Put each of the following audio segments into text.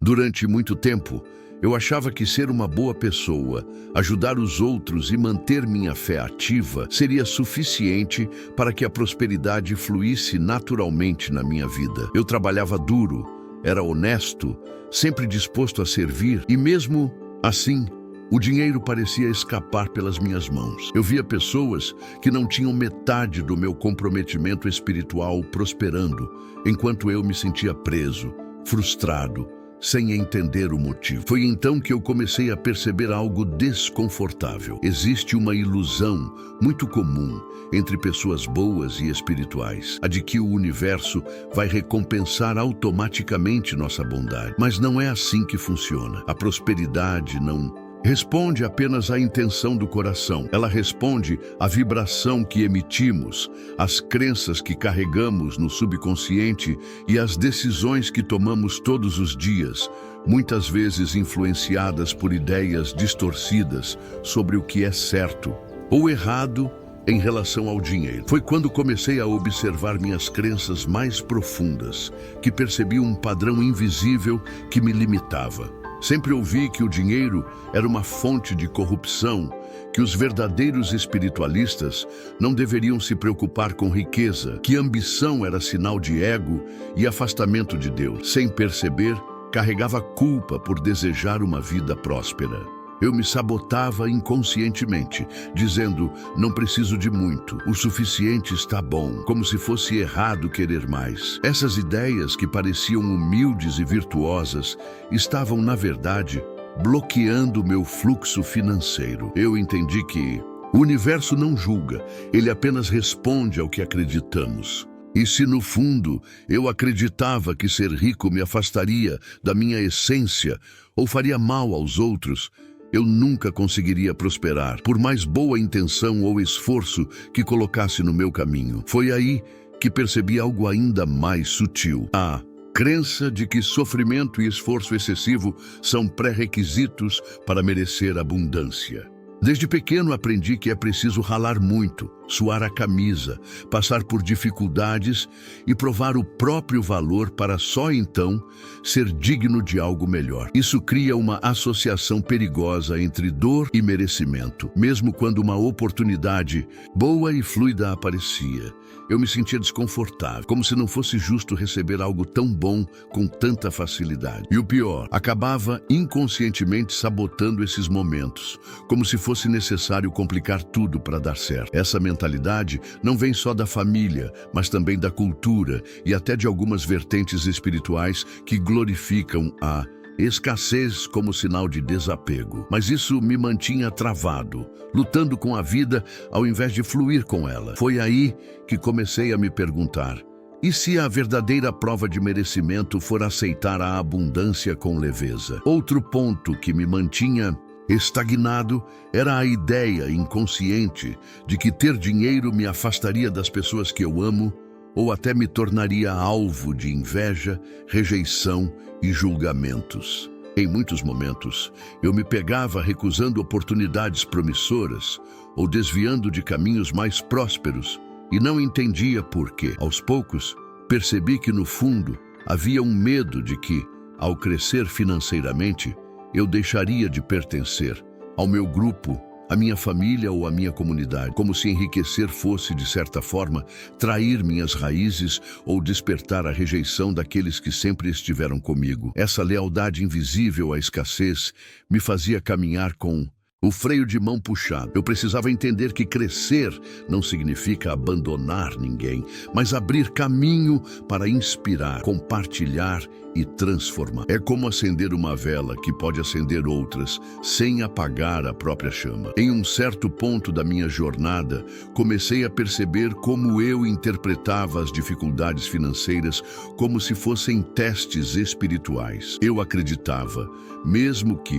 Durante muito tempo, eu achava que ser uma boa pessoa, ajudar os outros e manter minha fé ativa seria suficiente para que a prosperidade fluísse naturalmente na minha vida. Eu trabalhava duro, era honesto, sempre disposto a servir e mesmo assim, o dinheiro parecia escapar pelas minhas mãos. Eu via pessoas que não tinham metade do meu comprometimento espiritual prosperando, enquanto eu me sentia preso, frustrado, sem entender o motivo. Foi então que eu comecei a perceber algo desconfortável. Existe uma ilusão muito comum entre pessoas boas e espirituais, a de que o universo vai recompensar automaticamente nossa bondade. Mas não é assim que funciona. A prosperidade não responde apenas à intenção do coração. Ela responde à vibração que emitimos, às crenças que carregamos no subconsciente e às decisões que tomamos todos os dias, muitas vezes influenciadas por ideias distorcidas sobre o que é certo ou errado em relação ao dinheiro. Foi quando comecei a observar minhas crenças mais profundas que percebi um padrão invisível que me limitava. Sempre ouvi que o dinheiro era uma fonte de corrupção, que os verdadeiros espiritualistas não deveriam se preocupar com riqueza, que ambição era sinal de ego e afastamento de Deus. Sem perceber, carregava culpa por desejar uma vida próspera. Eu me sabotava inconscientemente, dizendo, não preciso de muito, o suficiente está bom, como se fosse errado querer mais. Essas ideias que pareciam humildes e virtuosas estavam, na verdade, bloqueando meu fluxo financeiro. Eu entendi que o universo não julga, ele apenas responde ao que acreditamos. E se no fundo eu acreditava que ser rico me afastaria da minha essência ou faria mal aos outros, eu nunca conseguiria prosperar, por mais boa intenção ou esforço que colocasse no meu caminho. Foi aí que percebi algo ainda mais sutil. A crença de que sofrimento e esforço excessivo são pré-requisitos para merecer abundância. Desde pequeno aprendi que é preciso ralar muito, suar a camisa, passar por dificuldades e provar o próprio valor para só então ser digno de algo melhor. Isso cria uma associação perigosa entre dor e merecimento. Mesmo quando uma oportunidade boa e fluida aparecia, eu me sentia desconfortável, como se não fosse justo receber algo tão bom com tanta facilidade. E o pior, acabava inconscientemente sabotando esses momentos, como se fosse necessário complicar tudo para dar certo. Essa mentalidade não vem só da família, mas também da cultura e até de algumas vertentes espirituais que glorificam a escassez como sinal de desapego. Mas isso me mantinha travado, lutando com a vida ao invés de fluir com ela. Foi aí que comecei a me perguntar, e se a verdadeira prova de merecimento for aceitar a abundância com leveza? Outro ponto que me mantinha estagnado era a ideia inconsciente de que ter dinheiro me afastaria das pessoas que eu amo ou até me tornaria alvo de inveja, rejeição e julgamentos. Em muitos momentos, eu me pegava recusando oportunidades promissoras ou desviando de caminhos mais prósperos e não entendia por quê. Aos poucos, percebi que no fundo havia um medo de que, ao crescer financeiramente, eu deixaria de pertencer ao meu grupo, à minha família ou à minha comunidade, como se enriquecer fosse, de certa forma, trair minhas raízes ou despertar a rejeição daqueles que sempre estiveram comigo. Essa lealdade invisível à escassez me fazia caminhar com o freio de mão puxado. Eu precisava entender que crescer não significa abandonar ninguém, mas abrir caminho para inspirar, compartilhar e transformar. É como acender uma vela que pode acender outras sem apagar a própria chama. Em um certo ponto da minha jornada, comecei a perceber como eu interpretava as dificuldades financeiras como se fossem testes espirituais. Eu acreditava, mesmo que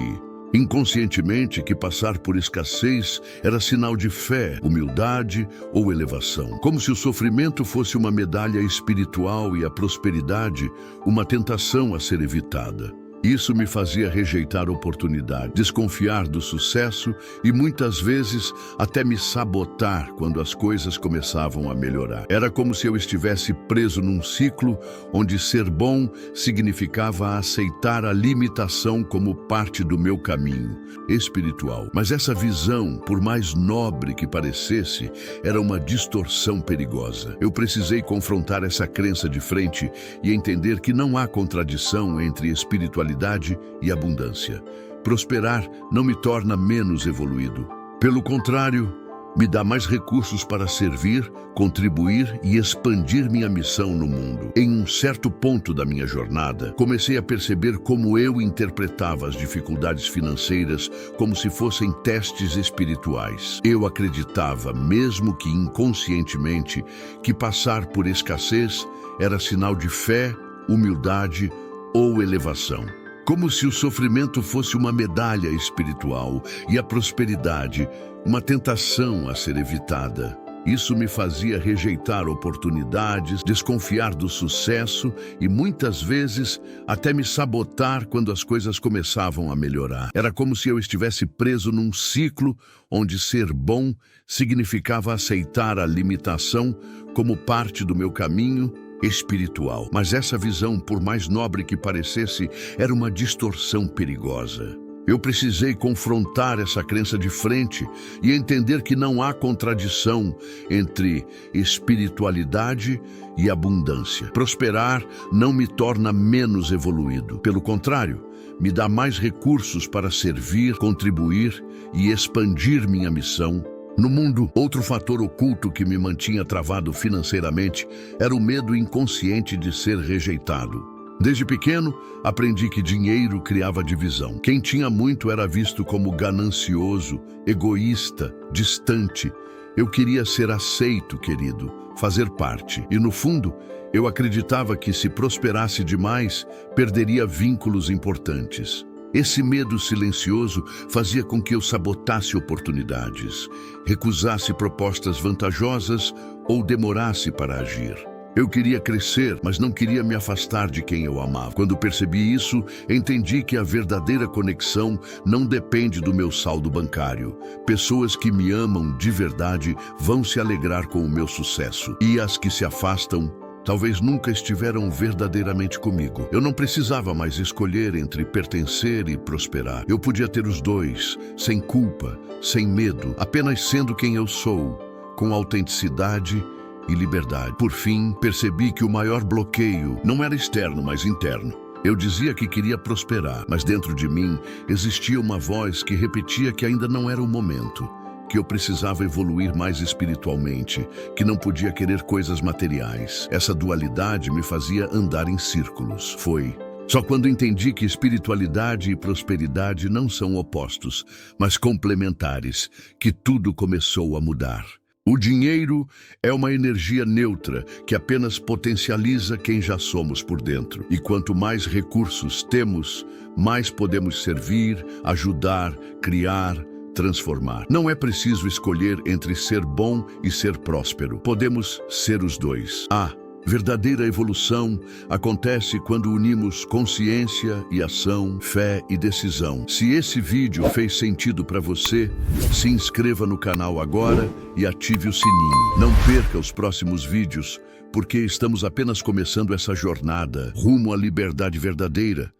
inconscientemente, que passar por escassez era sinal de fé, humildade ou elevação. Como se o sofrimento fosse uma medalha espiritual e a prosperidade uma tentação a ser evitada. Isso me fazia rejeitar oportunidades, desconfiar do sucesso e muitas vezes até me sabotar quando as coisas começavam a melhorar. Era como se eu estivesse preso num ciclo onde ser bom significava aceitar a limitação como parte do meu caminho espiritual. Mas essa visão, por mais nobre que parecesse, era uma distorção perigosa. Eu precisei confrontar essa crença de frente e entender que não há contradição entre espiritualidade e abundância. Prosperar não me torna menos evoluído. Pelo contrário, me dá mais recursos para servir, contribuir e expandir minha missão no mundo. Em um certo ponto da minha jornada, comecei a perceber como eu interpretava as dificuldades financeiras como se fossem testes espirituais. Eu acreditava, mesmo que inconscientemente, que passar por escassez era sinal de fé, humildade ou elevação. Como se o sofrimento fosse uma medalha espiritual e a prosperidade uma tentação a ser evitada. Isso me fazia rejeitar oportunidades, desconfiar do sucesso e muitas vezes até me sabotar quando as coisas começavam a melhorar. Era como se eu estivesse preso num ciclo onde ser bom significava aceitar a limitação como parte do meu caminho espiritual. Mas essa visão, por mais nobre que parecesse, era uma distorção perigosa. Eu precisei confrontar essa crença de frente e entender que não há contradição entre espiritualidade e abundância. Prosperar não me torna menos evoluído. Pelo contrário, me dá mais recursos para servir, contribuir e expandir minha missão no mundo. Outro fator oculto que me mantinha travado financeiramente era o medo inconsciente de ser rejeitado. Desde pequeno, aprendi que dinheiro criava divisão. Quem tinha muito era visto como ganancioso, egoísta, distante. Eu queria ser aceito, querido, fazer parte. E no fundo, eu acreditava que se prosperasse demais, perderia vínculos importantes. Esse medo silencioso fazia com que eu sabotasse oportunidades, recusasse propostas vantajosas ou demorasse para agir. Eu queria crescer, mas não queria me afastar de quem eu amava. Quando percebi isso, entendi que a verdadeira conexão não depende do meu saldo bancário. Pessoas que me amam de verdade vão se alegrar com o meu sucesso. E as que se afastam, talvez nunca estiveram verdadeiramente comigo. Eu não precisava mais escolher entre pertencer e prosperar. Eu podia ter os dois, sem culpa, sem medo, apenas sendo quem eu sou, com autenticidade e liberdade. Por fim, percebi que o maior bloqueio não era externo, mas interno. Eu dizia que queria prosperar, mas dentro de mim existia uma voz que repetia que ainda não era o momento, que eu precisava evoluir mais espiritualmente, que não podia querer coisas materiais. Essa dualidade me fazia andar em círculos. Foi só quando entendi que espiritualidade e prosperidade não são opostos, mas complementares, que tudo começou a mudar. O dinheiro é uma energia neutra que apenas potencializa quem já somos por dentro. E quanto mais recursos temos, mais podemos servir, ajudar, criar, transformar. Não é preciso escolher entre ser bom e ser próspero. Podemos ser os dois. A verdadeira evolução acontece quando unimos consciência e ação, fé e decisão. Se esse vídeo fez sentido para você, se inscreva no canal agora e ative o sininho. Não perca os próximos vídeos, porque estamos apenas começando essa jornada rumo à liberdade verdadeira.